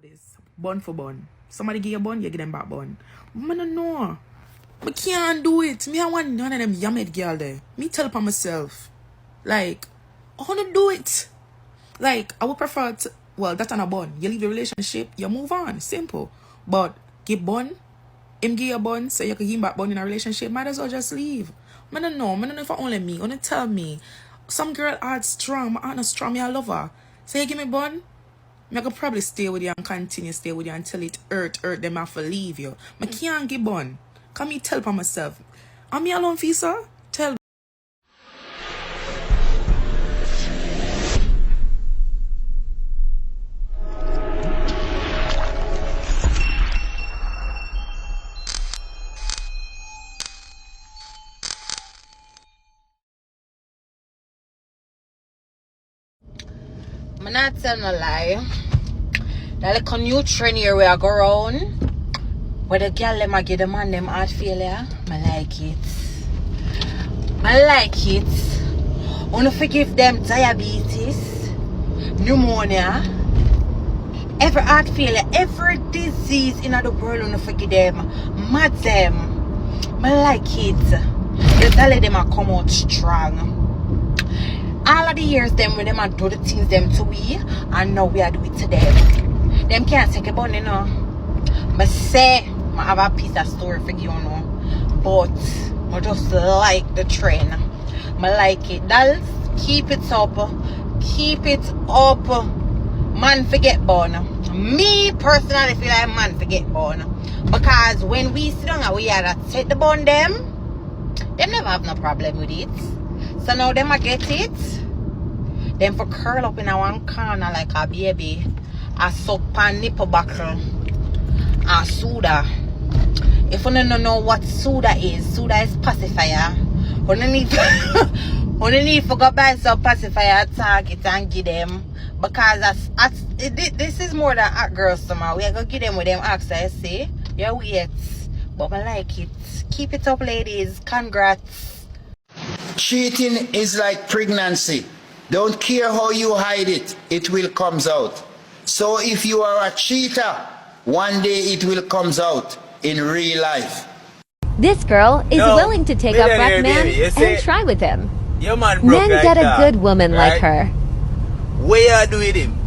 this. Bun for bun. Somebody give you a bun, you give them back bun. I don't know. I can't do it. Me, I want none of them yammed girl there. Me tell upon myself. Like, I want to do it. Like, I would prefer to, well, that's on a bun. You leave the relationship, you move on. Simple. But give bun, him give you a bun, so you can give him back bun in a relationship, might as well just leave. I don't know if I only me. Only tell me. Some girl heart strong, my heart not strong, me I love her. So you give me bun, I could probably stay with you and continue stay with you until it hurt them have to leave you. I can't give bun. Can me tell upon myself. Am me alone for you, sir? Tell. I'm not telling a lie. That like a new trend here where I go around. Where the girl them I get the man them heart failure. I like it. I like it. Wanna forgive them diabetes, pneumonia, every heart failure, every disease in the world. Wanna forgive them. Mad them. I like it. The dollar them I come out strong. All of the years them when them a do the things them to we, and now we are doing it to them. Them can't take a bun, you know. But say I have a piece of story for you know. But I just like the trend. I like it. Dolls, keep it up. Keep it up. Man forget bun. Me personally feel like man forget bun. Because when we sit down and we had to take the bun them never have no problem with it. So now them I get it. Them for curl up in a one corner like a baby. A suck pan nipple buckle. A soda. If you don't know what soda is pacifier. You need to go buy some pacifier at Target and give them. Because this is more than hot girl summer. We are going to give them with them access, see? Yeah, wait. But I like it. Keep it up, ladies. Congrats. Cheating is like pregnancy. Don't care how you hide it, it will comes out. So if you are a cheater, one day it will comes out in real life. This girl is willing to take up black man and try with him. Your man broke Men like get a that, good woman right? like her. Where you do with him?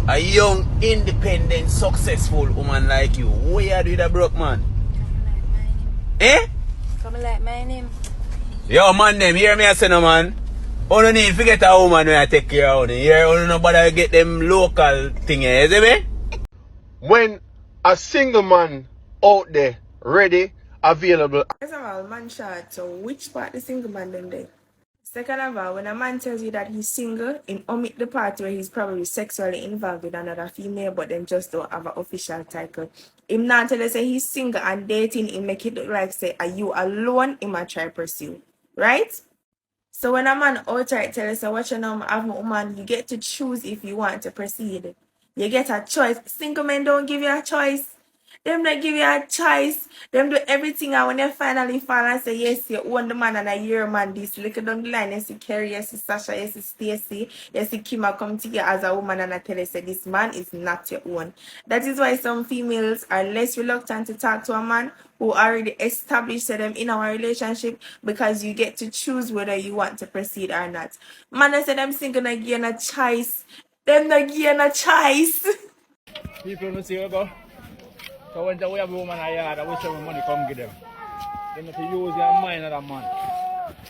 A young, independent, successful woman like you. Where you do with a broke man? Eh? Come like my name. Yo, man, them, hear me I say no, man. You don't need to get a woman when I take care of you. You don't know bother get them local thing, you see me? When a single man out there, ready, available. First of all, man short, so which part the single man them there? Second of all, when a man tells you that he's single, in omit the part where he's probably sexually involved with another female, but then just don't have an official title. Him not tell you say he's single and dating, him make it look like say, are you alone? Him a try pursue. Right? So when a man outright tell you say, what you know, I have my woman, you get to choose if you want to proceed. You get a choice. Single men don't give you a choice. Them not give you a choice. Them do everything, and when they finally fall and say, yes, you own the man and a year man, this look down the line, you see Kerry, you see Sasha, you see Stacy, you see Kima come to you as a woman and I tell you, say, this man is not your own. That is why some females are less reluctant to talk to a man who already established them in our relationship, because you get to choose whether you want to proceed or not. Man, I said, I'm single, not give a choice. Them not give a choice. People don't see you go. So when we have a woman in the yard, I wish some money come give them. Then if you use your mind of that man,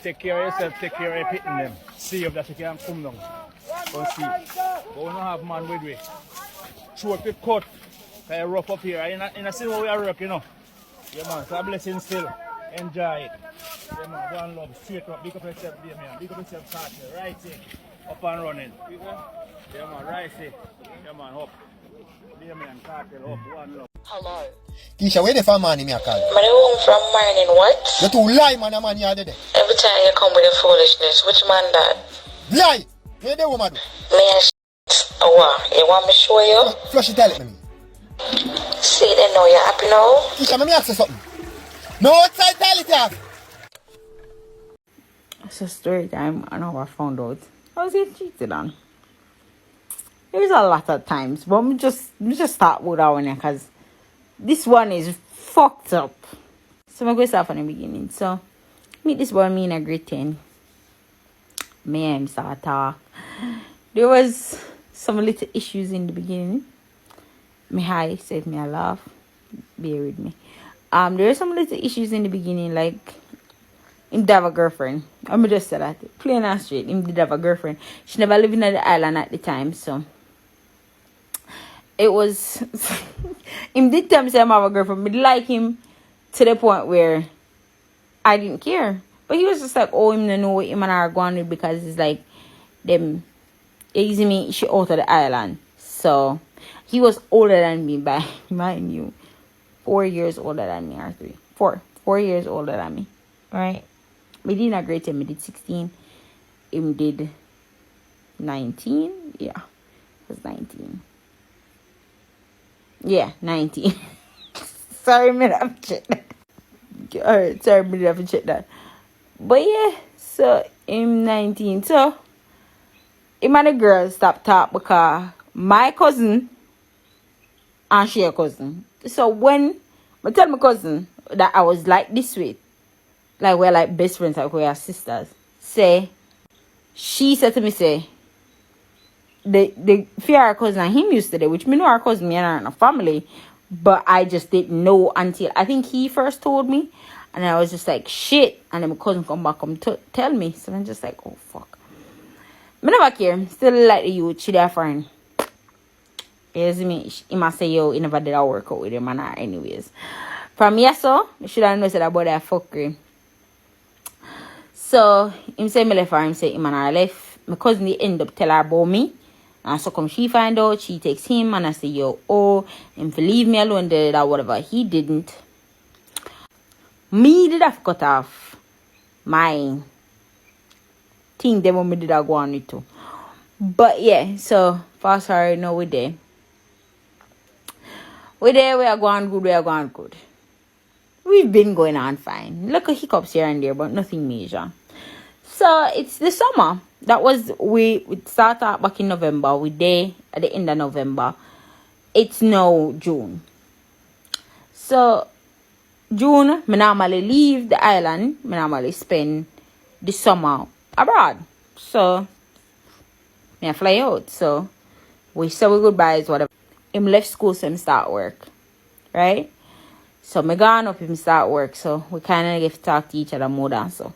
take care of yourself, take care of pitting them. See if that you can come down. Go see. But we don't have man with we. Short with cut. Kind of rough up here. In a scene where we are rock, you know. Yeah man, so a blessing still. Enjoy it. Yeah man, one love, straight up. Big up yourself, dear man. Big up yourself, partner. Right here. Up and running. Yeah man, right here. Yeah man, up. Dear man, cartel, up, one love. Hello. Tisha, where the farm man in your car? Man, home from mining, what? You too lie, man, a man you are there. Every time you come with the foolishness, which man that? Lie! Where the woman do? Me and oh what? You want me to show you? Flush it, tell it to me. See, they know you're happy now? Tisha, let me ask you something. No outside, tell it to It's a story time, I know I found out. I was getting cheated on. There's a lot of times, but me just start with that one because this one is fucked up. So I'm going to start from the beginning. So meet this boy, me in a grade 10. Me and him start talk. There was some little issues in the beginning. Me high, said me I laugh. Bear with me. There were some little issues in the beginning, like him did have a girlfriend. I'm just say that plain and straight. Him did have a girlfriend. She never lived in the island at the time, so it was him did tell me say I have a girlfriend, but like him to the point where I didn't care. But he was just like, oh, him don't know what him and I are going with because it's like them easy me she out of the island. So he was older than me by mind you. 4 years older than me or 3. 4 years older than me. Right? We did not grade 10, we did 16. Him did 19. Yeah. It was 19. Yeah, 19. Sorry, me have to check that. Alright, sorry, me have to check that. But yeah, so him 19. So him and the girl stopped talk because my cousin and she a cousin. So when I tell my cousin that I was like this way, like we're like best friends, like we're sisters, say she said to me, say the fear our cousin and him used to do, which me know our cousin, me and her in a family, but I just didn't know until I think he first told me, and I was just like shit, and then my cousin come back tell me, so I'm just like, oh fuck. Me never care, still like the youth, she their friend. You see me, he must say yo, he never did a workout with him and her anyways. From yes, so you should have known about that fuckery. So him say me left her, him say him and her left. My cousin they end up tell her about me. And so come she find out, she takes him and I say, yo, oh, him to leave me alone, did that whatever. He didn't. Me did have cut off my thing them when me did I go on with too. But yeah, so fast forward now we there. We are going good, we are going good. We've been going on fine. Little hiccups here and there, but nothing major. So it's the summer. That was we started back in November. We there at the end of November. It's now June. So June, I normally leave the island. I normally spend the summer abroad. So I fly out. So we say we goodbyes, whatever. Him left school, so him start work. Right? So me gone up, him start work. So we kind of get to talk to each other more than so.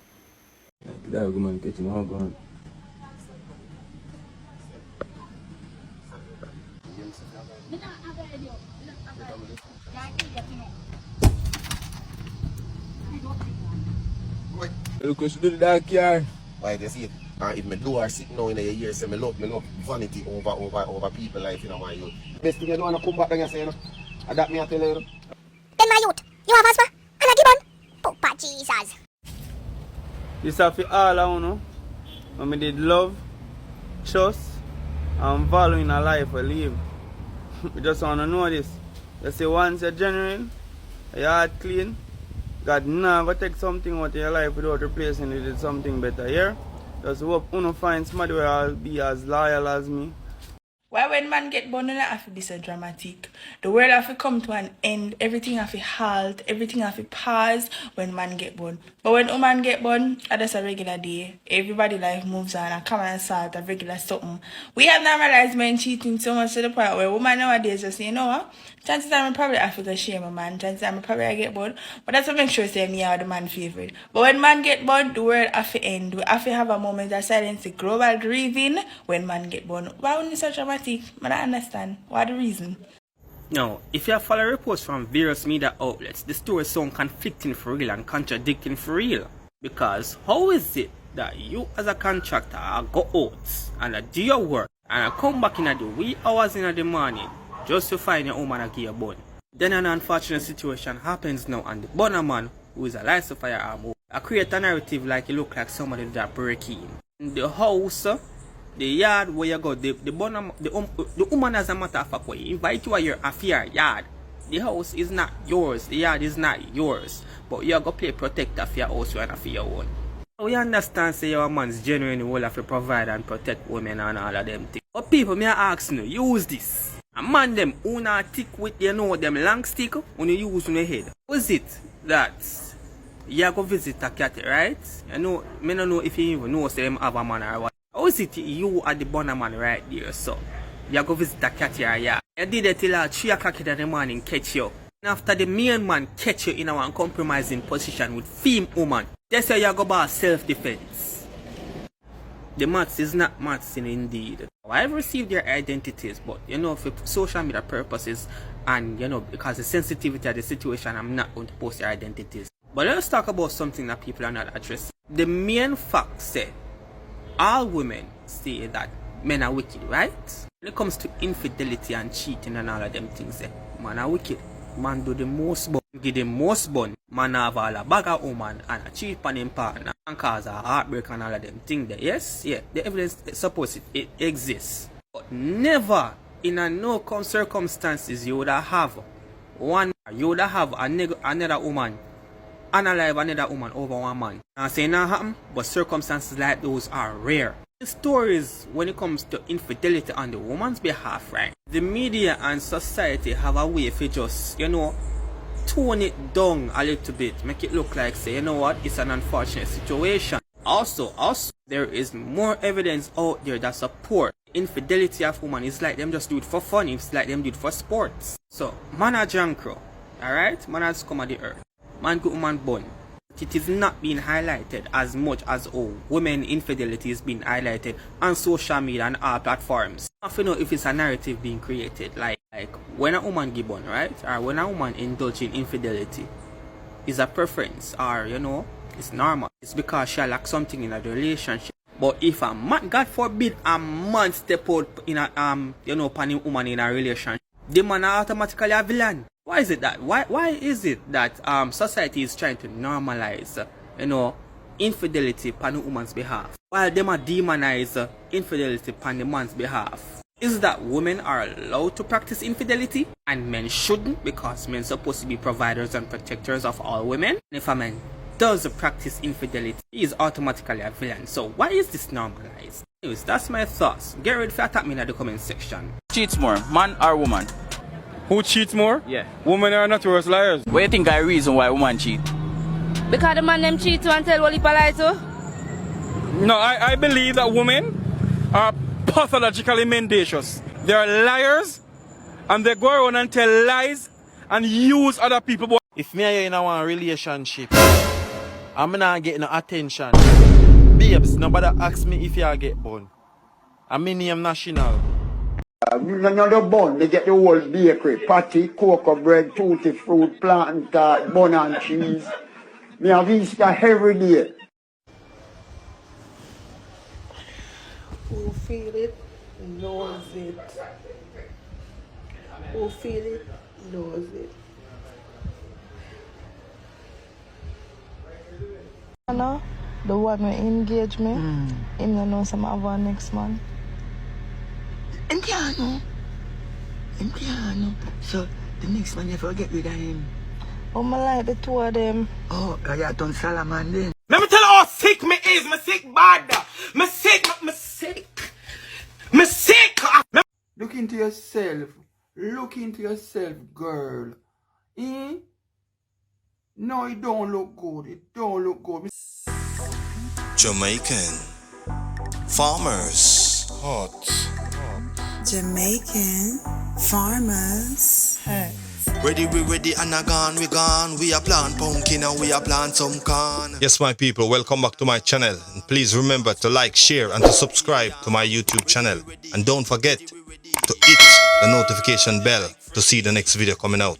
Look what you do to that car. Why they see it? If me do or sit now in a year, say me love vanity over people life, you know, my youth. Best thing you don't want to come back and say, you know, and that me I tell you. Then my youth, you have asthma and a gibbon. Papa Jesus. This is for all I know. When we did love, trust, and value in our life we live. We just want to know this. You say once you're genuine, your heart clean, God never take something out of your life without replacing it with something better. Here, just hope you find somebody where I'll be as loyal as me. Why when man get born, it have to be so dramatic. The world have to come to an end. Everything have to halt. Everything have to pause when man get born. But when a man get born, that's a regular day. Everybody life moves on. And come and start a regular something. We have normalized men cheating so much to the point where women nowadays just say, you know what? Chances are I probably have to shame a man. Chances are I probably get born. But that's to make sure say me are the man favorite. But when man get born, the world have to end. We have to have a moment of silence, the global grieving when man get born. Why wouldn't it so dramatic? I don't understand. What the reason? Now, if you follow reports from various media outlets, the story sound conflicting for real and contradicting for real. Because how is it that you as a contractor go out and do your work and come back in at the wee hours in the morning just to find your woman and give you a bun? Then an unfortunate situation happens now and the bunner man, who is a license firearm, create a narrative like you look like somebody that break in. In the house, the yard where you go, the woman as a matter of fact, you invite you at your affair yard. The house is not yours, the yard is not yours, but you go play protector for your house and for your own. We understand say your man's genuinely will have to provide and protect women and all of them things. But people may ask you, use this. A man them who not thick with them long stick when you use on your head. Was it that you go visit a cat, right? I don't know if you even know them have a man or what. How is it you are the bonner man right there, so you go visit a cat here, yeah. You did it till 3 o'clock in the morning catch you. And after the main man catch you in a compromising position with female woman, that's how you go about self-defense. The maths is not maths indeed. I've received their identities, but for social media purposes and because the sensitivity of the situation, I'm not going to post their identities. But let's talk about something that people are not addressing. The main fact said, all women say that men are wicked, right? When it comes to infidelity and cheating and all of them things, man are wicked. Man do the most bun, give the most bun. Man have all a bag of woman and a cheat on him partner and cause a heartbreak and all of them things there. Yes, yeah, the evidence supports it exists. But never in no circumstances you would have another woman unalive another woman over one man. I'm saying that happen, but circumstances like those are rare. The stories when it comes to infidelity on the woman's behalf, right? The media and society have a way for just, tone it down a little bit, make it look like, say, it's an unfortunate situation. Also, there is more evidence out there that support infidelity of women. It's like them just do it for fun, it's like them do it for sports. So, man a jankro, alright? Man has come at the earth. Man good woman born. It is not being highlighted as much as women infidelity is being highlighted on social media and all platforms. I don't know if it's a narrative being created, like when a woman give born, right? Or when a woman indulge in infidelity, is a preference, or it's normal. It's because she lacks something in a relationship. But if a man, God forbid, a man step out in a pan woman in a relationship, the man are automatically a villain. Why is it that? Why is it that society is trying to normalize, infidelity upon the woman's behalf, while they might demonize infidelity upon the man's behalf? Is that women are allowed to practice infidelity and men shouldn't, because men are supposed to be providers and protectors of all women? And if a man does practice infidelity, he is automatically a villain. So why is this normalized? Anyways, that's my thoughts. Get ready for attack me in the comment section. Cheats more, man or woman? Who cheats more? Yeah. Women are notorious liars. What do you think is the reason why women cheat? Because the man them cheat to and tell what he lie to? No, I believe that women are pathologically mendacious. They are liars and they go around and tell lies and use other people. If me and you in a relationship, I'm not getting no attention. Babes, nobody ask me if you get born. I'm name national. Another bun, they get the whole bakery, patty, cocoa bread, tutti fruit, plant, bun and cheese. Me have Easter every day. Who feel it, knows it. Who feel it, knows it. No, the one who engage me, him don't know some of our next man. Him can't know. So the next man never get rid of him. Oh, I like the two of them. Oh, I got done Salaman then. Let me tell you how sick me is. Me sick bad. Me sick. Look into yourself. Look into yourself, girl. No, it don't look good. It don't look good. Jamaican farmers. Hot. Jamaican farmers. Hot. Ready, we ready, and we gone. We are plant pumpkin and we are plant some corn. Yes, my people, welcome back to my channel. And please remember to like, share, and to subscribe to my YouTube channel. And don't forget to hit the notification bell to see the next video coming out.